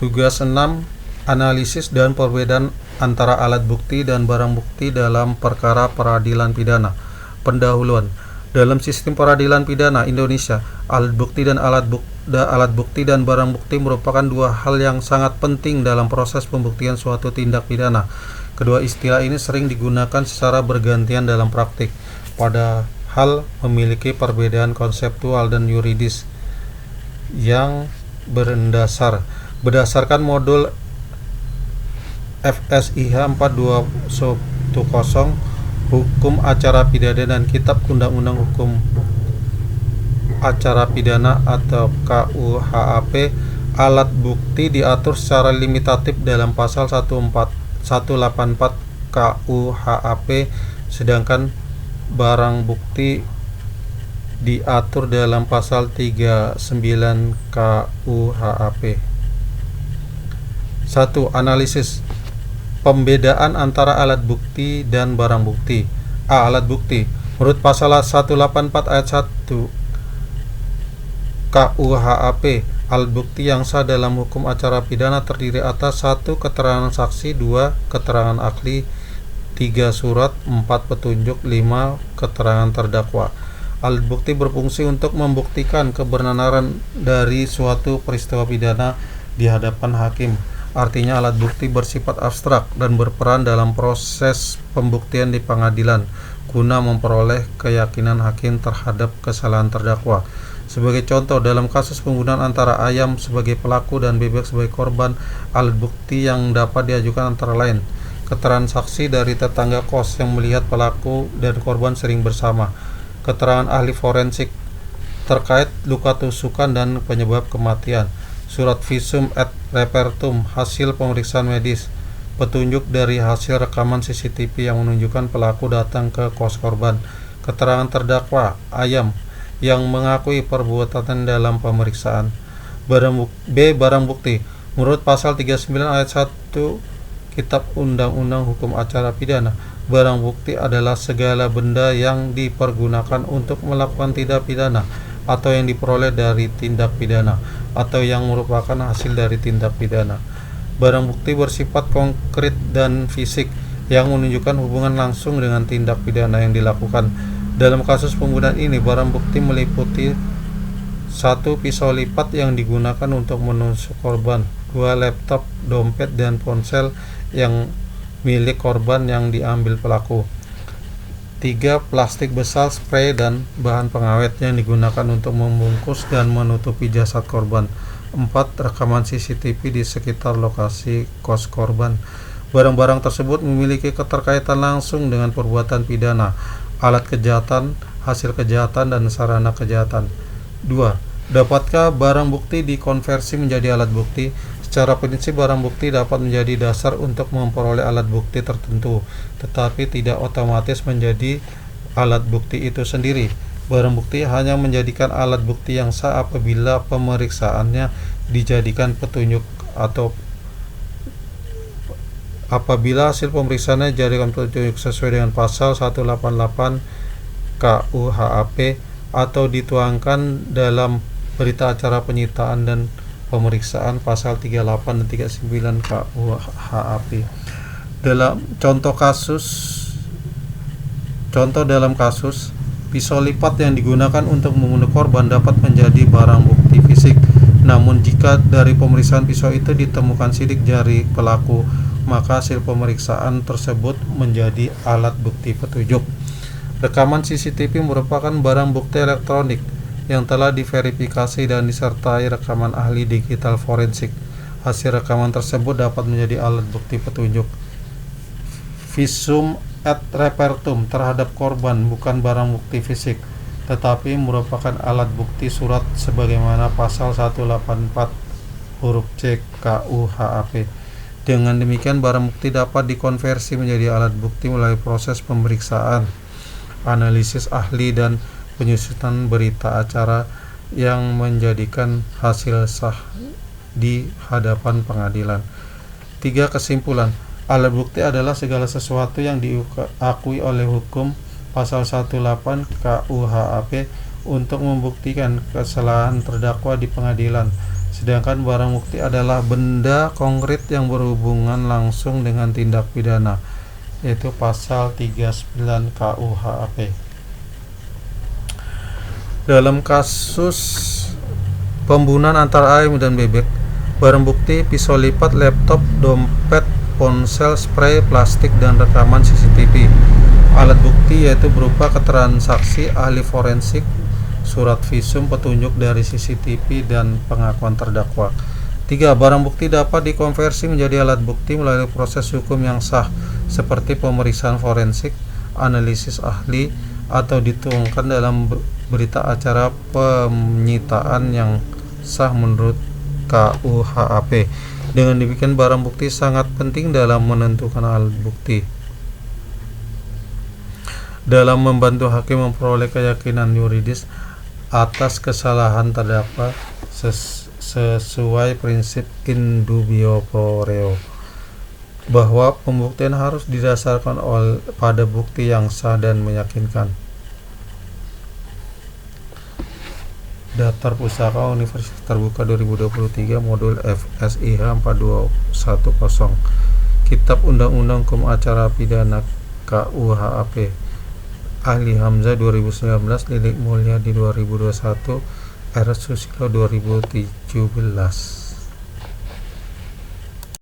Tugas 6. Analisis dan perbedaan antara alat bukti dan barang bukti dalam perkara peradilan pidana. Pendahuluan. Dalam sistem peradilan pidana Indonesia, alat bukti dan barang bukti merupakan dua hal yang sangat penting dalam proses pembuktian suatu tindak pidana. Kedua istilah ini sering digunakan secara bergantian dalam praktik, padahal memiliki perbedaan konseptual dan yuridis yang berdasarkan modul FSIH 4210 Hukum Acara Pidana dan Kitab Undang-Undang Hukum Acara Pidana atau KUHAP. Alat bukti diatur secara limitatif dalam pasal 184 KUHAP, sedangkan barang bukti diatur dalam pasal 39 KUHAP. 1. Analisis. Pembedaan antara alat bukti dan barang bukti. A. Alat bukti. Menurut pasal 184 ayat 1 KUHAP, alat bukti yang sah dalam hukum acara pidana terdiri atas 1. Keterangan saksi, 2. Keterangan ahli, 3. Surat, 4. Petunjuk, 5. Keterangan terdakwa. Alat bukti berfungsi untuk membuktikan kebenaran dari suatu peristiwa pidana di hadapan hakim. Artinya alat bukti bersifat abstrak dan berperan dalam proses pembuktian di pengadilan guna memperoleh keyakinan hakim terhadap kesalahan terdakwa. Sebagai contoh, dalam kasus pembunuhan antara ayam sebagai pelaku dan bebek sebagai korban, alat bukti yang dapat diajukan antara lain keterangan saksi dari tetangga kos yang melihat pelaku dan korban sering bersama, keterangan ahli forensik terkait luka tusukan dan penyebab kematian, surat visum et repertum hasil pemeriksaan medis, petunjuk dari hasil rekaman CCTV yang menunjukkan pelaku datang ke kos korban, keterangan terdakwa ayam yang mengakui perbuatan dalam pemeriksaan. Barang bukti. Menurut pasal 39 ayat 1 Kitab Undang-Undang Hukum Acara Pidana, barang bukti adalah segala benda yang dipergunakan untuk melakukan tindak pidana atau yang diperoleh dari tindak pidana atau yang merupakan hasil dari tindak pidana. Barang bukti bersifat konkret dan fisik yang menunjukkan hubungan langsung dengan tindak pidana yang dilakukan. Dalam kasus pembunuhan ini, barang bukti meliputi 1. Pisau lipat yang digunakan untuk menusuk korban, 2. Laptop, dompet, dan ponsel yang milik korban yang diambil pelaku, 3. Plastik besar, spray, dan bahan pengawet yang digunakan untuk membungkus dan menutupi jasad korban, 4. Rekaman CCTV di sekitar lokasi kos korban. Barang-barang tersebut memiliki keterkaitan langsung dengan perbuatan pidana, alat kejahatan, hasil kejahatan, dan sarana kejahatan. 2. Dapatkah barang bukti dikonversi menjadi alat bukti? Secara prinsip, barang bukti dapat menjadi dasar untuk memperoleh alat bukti tertentu, tetapi tidak otomatis menjadi alat bukti itu sendiri. Barang bukti hanya menjadikan alat bukti yang sah apabila pemeriksaannya dijadikan petunjuk atau apabila hasil pemeriksaannya dijadikan petunjuk sesuai dengan pasal 188 KUHAP atau dituangkan dalam berita acara penyitaan dan pemeriksaan pasal 38 dan 39 KUHAP. Contoh dalam kasus, pisau lipat yang digunakan untuk membunuh korban dapat menjadi barang bukti fisik. Namun jika dari pemeriksaan pisau itu ditemukan sidik jari pelaku, maka hasil pemeriksaan tersebut menjadi alat bukti petunjuk. Rekaman CCTV merupakan barang bukti elektronik yang telah diverifikasi dan disertai rekaman ahli digital forensik. Hasil rekaman tersebut dapat menjadi alat bukti petunjuk. Visum et repertum terhadap korban bukan barang bukti fisik, tetapi merupakan alat bukti surat sebagaimana pasal 184 huruf C KUHAP. Dengan demikian, barang bukti dapat dikonversi menjadi alat bukti melalui proses pemeriksaan, analisis ahli, dan penyusunan berita acara yang menjadikan hasil sah di hadapan pengadilan. 3. Kesimpulan. Alat bukti adalah segala sesuatu yang diakui oleh hukum pasal 18 KUHAP untuk membuktikan kesalahan terdakwa di pengadilan. Sedangkan barang bukti adalah benda konkret yang berhubungan langsung dengan tindak pidana, yaitu pasal 39 KUHP. Dalam kasus pembunuhan antara ayam dan bebek, barang bukti pisau lipat, laptop, dompet, ponsel, spray, plastik, dan rekaman CCTV. Alat bukti yaitu berupa keterangan saksi, ahli forensik, surat visum, petunjuk dari CCTV, dan pengakuan terdakwa. 3. Barang bukti dapat dikonversi menjadi alat bukti melalui proses hukum yang sah, seperti pemeriksaan forensik, analisis ahli, atau dituangkan dalam berita acara penyitaan yang sah menurut KUHP. Dengan demikian, barang bukti sangat penting dalam menentukan alat bukti, dalam membantu hakim memperoleh keyakinan yuridis atas kesalahan terdakwa sesuai prinsip in dubio pro reo, bahwa pembuktian harus didasarkan pada bukti yang sah dan meyakinkan. Daftar Pusaka Universitas Terbuka 2023 Modul FSIH 4210. Kitab Undang-Undang Hukum Acara Pidana KUHP. Ahli Hamzah 2019, Lilik Mulyadi 2021, R. Susilo 2017.